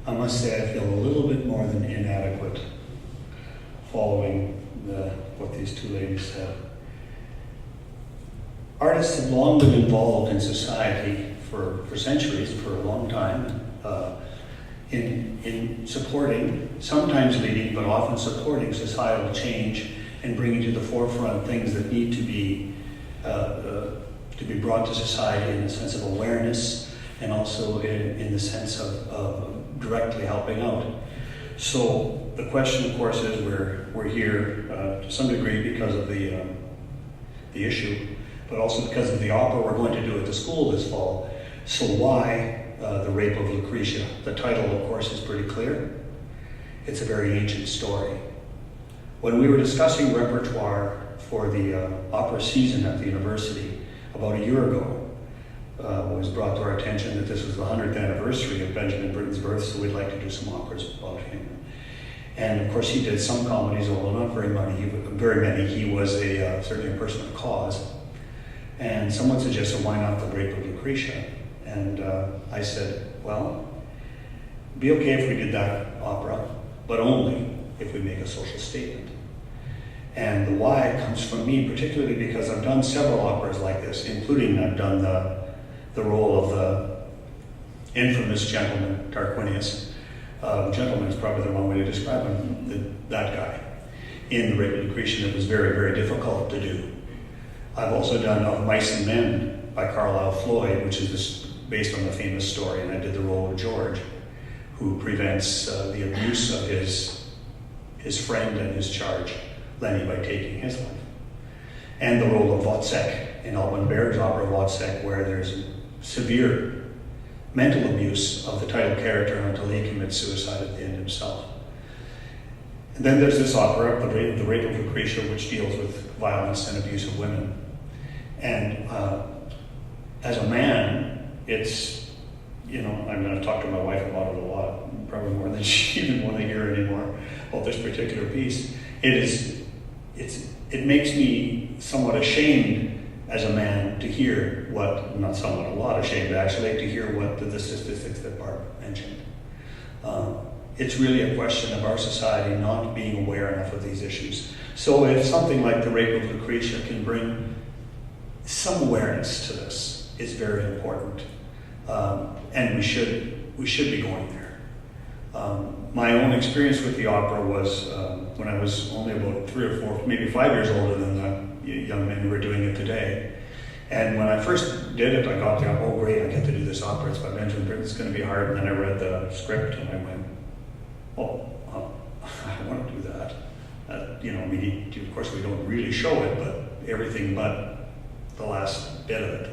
I must say I feel a little bit more than inadequate following what these two ladies said. Artists have long been involved in society for centuries, for a long time, in supporting, sometimes leading, but often supporting societal change and bringing to the forefront things that need to be brought to society in the sense of awareness and also in the sense of directly helping out. So the question, of course, is we're here to some degree because of the issue, but also because of the opera we're going to do at the school this fall. So why The Rape of Lucretia? The title, of course, is pretty clear. It's a very ancient story. When we were discussing repertoire for the opera season at the university about a year ago, it was brought to our attention that this was the 100th anniversary of Benjamin Britten's birth, so we'd like to do some operas about him. And of course he did some comedies, although not very many. He was certainly a person of cause. And someone suggested, why not The Rape of Lucretia? And I said, well, it'd be okay if we did that opera, but only if we make a social statement. And the why comes from me, particularly because I've done several operas like this, including I've done the role of the infamous gentleman, Tarquinius. Gentleman is probably the wrong way to describe him, that guy. In The Rape of Lucretia, it was very, very difficult to do. I've also done Of Mice and Men by Carlisle Floyd, which is based on the famous story, and I did the role of George, who prevents the abuse of his friend and his charge, Lenny, by taking his life. And the role of Wozzeck in Alban Berg's opera Wozzeck, where there's severe mental abuse of the title character until he commits suicide at the end himself. And then there's this opera, The Rape of Lucretia, which deals with violence and abuse of women. And as a man, it's, I'm going to talk to my wife about it a lot, probably more than she even want to hear anymore about this particular piece. It makes me somewhat ashamed as a man to hear not somewhat, a lot ashamed actually, to hear what the statistics that Barb mentioned. It's really a question of our society not being aware enough of these issues. So if something like The Rape of Lucretia can bring some awareness to this, it's very important. And we should be going there. My own experience with the opera was when I was only about 3 or 4, maybe 5 years older than the young men who are doing it today. And when I first did it, I got there, oh great, I get to do this opera, it's by Benjamin Britten, it's going to be hard. And then I read the script and I went, I want to do that. Of course we don't really show it, but everything but the last bit of it.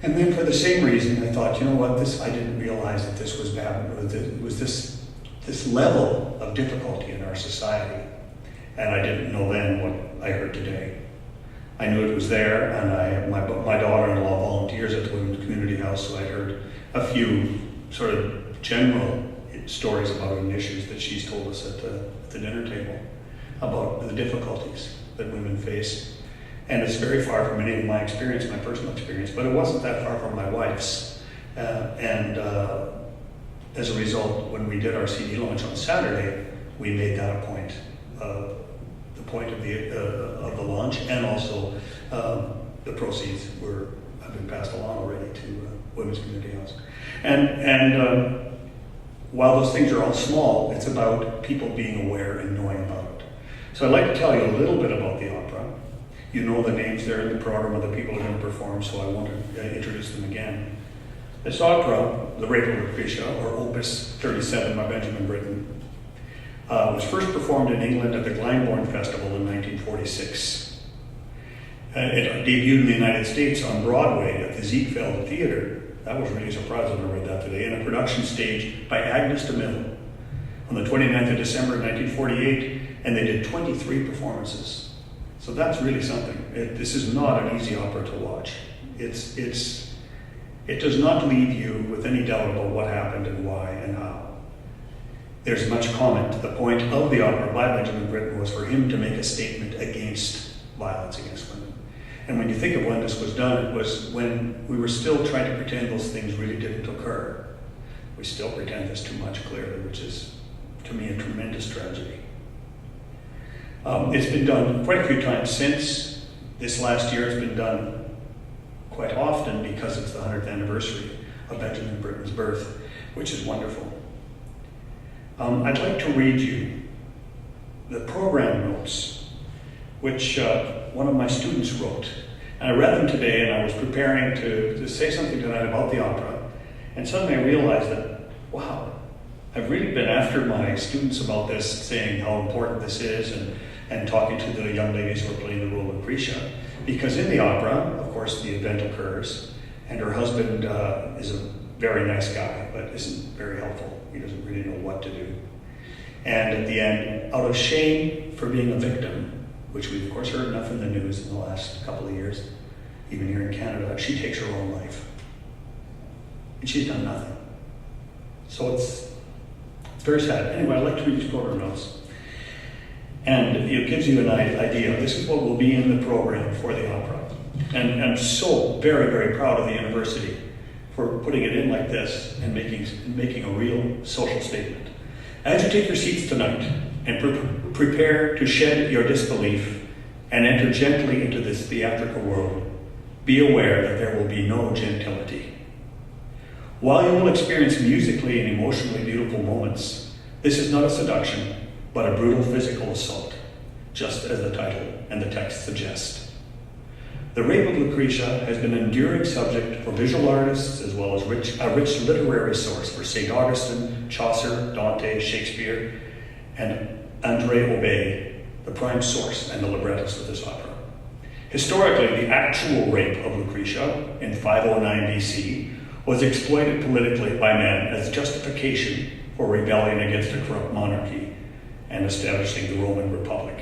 And then for the same reason, I thought, I didn't realize that this was bad, or that it was this level of difficulty in our society. And I didn't know then what I heard today. I knew it was there, and my daughter-in-law volunteers at the Women's Community House, so I heard a few sort of general stories about issues that she's told us at the dinner table about the difficulties that women face. And it's very far from any of my experience, my personal experience, but it wasn't that far from my wife's. And as a result, when we did our CD launch on Saturday, we made that a point. The point of the launch, and also the proceeds have been passed along already to Women's Community House. And while those things are all small, it's about people being aware and knowing about it. So I'd like to tell you a little bit about the opera. You know the names there in the program of the people who are going to perform, so I won't introduce them again. This opera, The Rape of Lucretia, or Opus 37 by Benjamin Britten, was first performed in England at the Glyndebourne Festival in 1946. It debuted in the United States on Broadway at the Ziegfeld Theater. That was really surprising when I read that today, in a production staged by Agnes de Mille on the 29th of December 1948, and they did 23 performances. So that's really something. This is not an easy opera to watch. It does not leave you with any doubt about what happened and why and how. There's much comment. The point of the opera by Benjamin Britten was for him to make a statement against violence against women. And when you think of when this was done, it was when we were still trying to pretend those things really didn't occur. We still pretend there's too much, clearly, which is, to me, a tremendous tragedy. It's been done quite a few times since. This last year it's been done quite often because it's the 100th anniversary of Benjamin Britten's birth, which is wonderful. I'd like to read you the program notes, which one of my students wrote. And I read them today, and I was preparing to say something tonight about the opera, and suddenly I realized that, wow, I've really been after my students about this, saying how important this is, and talking to the young ladies who are playing the role of Lucretia. Because in the opera, of course, the event occurs, and her husband is a very nice guy, but isn't very helpful. He doesn't really know what to do. And at the end, out of shame for being a victim, which we've of course heard enough in the news in the last couple of years, even here in Canada, she takes her own life. And she's done nothing. So it's very sad. Anyway, I'd like to read these program notes. And it gives you an idea. This is what will be in the program for the opera. And I'm so very, very proud of the university for putting it in like this and making a real social statement. As you take your seats tonight and prepare to shed your disbelief and enter gently into this theatrical world, be aware that there will be no gentility. While you will experience musically and emotionally beautiful moments, this is not a seduction, but a brutal physical assault, just as the title and the text suggest. The rape of Lucretia has been an enduring subject for visual artists as well as a rich literary source for St. Augustine, Chaucer, Dante, Shakespeare, and André Aubé, the prime source and the librettist of this opera. Historically, the actual rape of Lucretia in 509 BC was exploited politically by men as justification for rebelling against a corrupt monarchy and establishing the Roman Republic.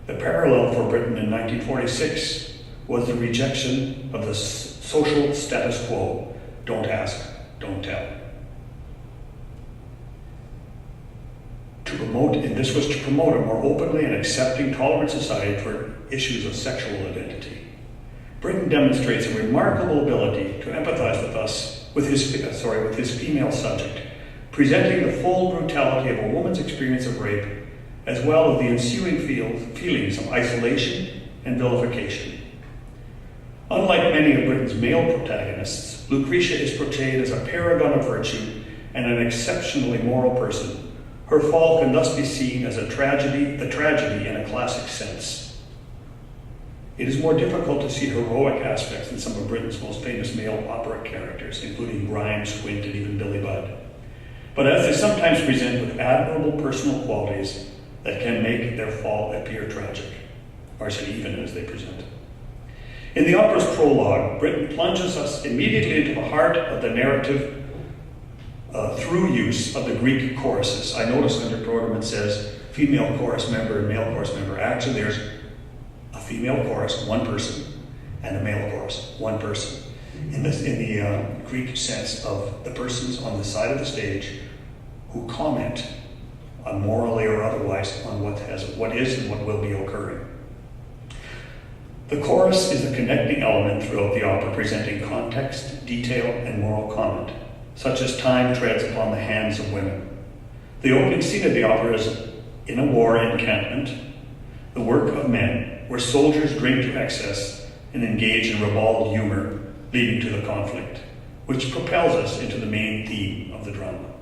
The parallel for Britain in 1946 was the rejection of the social status quo, don't ask, don't tell. This was to promote a more openly and accepting, tolerant society for issues of sexual identity. Britain demonstrates a remarkable ability to empathize with his female subject, presenting the full brutality of a woman's experience of rape, as well as the ensuing feelings of isolation and vilification. Unlike many of Britain's male protagonists, Lucretia is portrayed as a paragon of virtue and an exceptionally moral person. Her fall can thus be seen as a tragedy in a classic sense. It is more difficult to see heroic aspects in some of Britain's most famous male opera characters, including Grimes, Squint, and even Billy Budd. But as they sometimes present with admirable personal qualities that can make their fall appear tragic, or say even as they present. In the opera's prologue, Britten plunges us immediately into the heart of the narrative through use of the Greek choruses. I noticed under program it says female chorus member and male chorus member. Actually, there's a female chorus, one person, and a male chorus, one person. In the Greek sense of the persons on the side of the stage who comment morally or otherwise on what is and what will be occurring. The chorus is a connecting element throughout the opera, presenting context, detail, and moral comment, such as time treads upon the hands of women. The opening scene of the opera is in a war encampment, the work of men, where soldiers drink to excess and engage in ribald humor, leading to the conflict, which propels us into the main theme of the drama.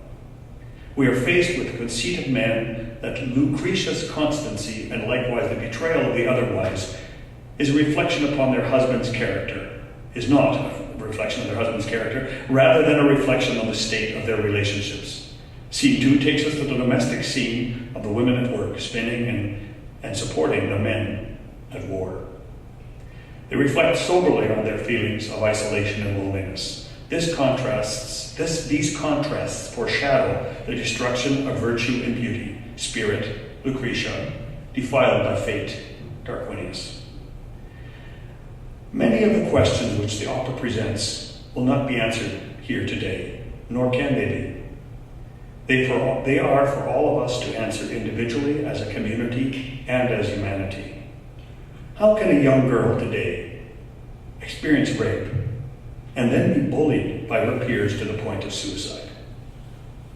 We are faced with the conceit of men that Lucretia's constancy and likewise the betrayal of the otherwise is a reflection upon their husband's character, is not a reflection of their husband's character, rather than a reflection on the state of their relationships. Scene 2 takes us to the domestic scene of the women at work, spinning and supporting the men at war. They reflect soberly on their feelings of isolation and loneliness. These contrasts foreshadow the destruction of virtue and beauty, spirit, Lucretia, defiled by fate, Tarquinius. Many of the questions which the opera presents will not be answered here today, nor can they be. They are for all of us to answer individually, as a community, and as humanity. How can a young girl today experience rape and then be bullied by her peers to the point of suicide?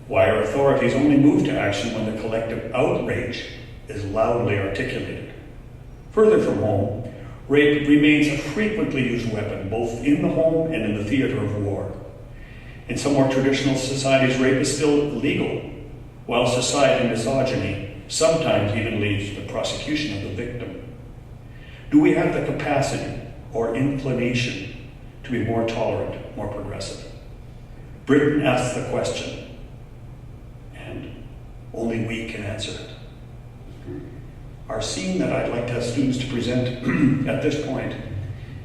Why are authorities only moved to action when the collective outrage is loudly articulated? Further from home, rape remains a frequently used weapon, both in the home and in the theater of war. In some more traditional societies, rape is still illegal, while society misogyny sometimes even leads to the prosecution of the victim. Do we have the capacity or inclination to be more tolerant, more progressive? Britain asks the question, and only we can answer it. Our scene that I'd like to have students to present at this point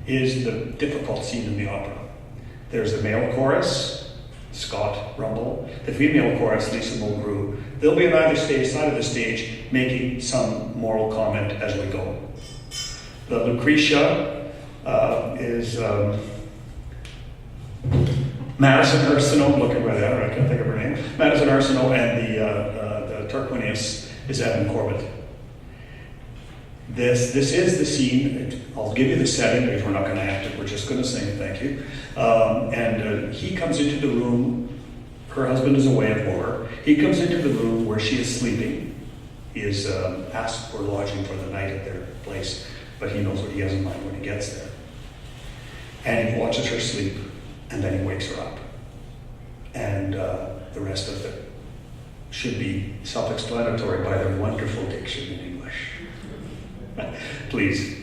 is the difficult scene in the opera. There's the male chorus, Scott Rumble, the female chorus, Lisa Mulgrew. They'll be on either side of the stage making some moral comment as we go. The Lucretia is Madison Arsenault, looking right at her, I can't think of her name. Madison Arsenault, and the Tarquinius is Evan Corbett. This is the scene. I'll give you the setting because we're not going to act it. We're just going to sing it, thank you. And he comes into the room. Her husband is away at war. He comes into the room where she is sleeping. He is asked for lodging for the night at their place, but he knows what he has in mind when he gets there. And he watches her sleep, and then he wakes her up. And the rest of it should be self-explanatory by their wonderful diction in English. Please.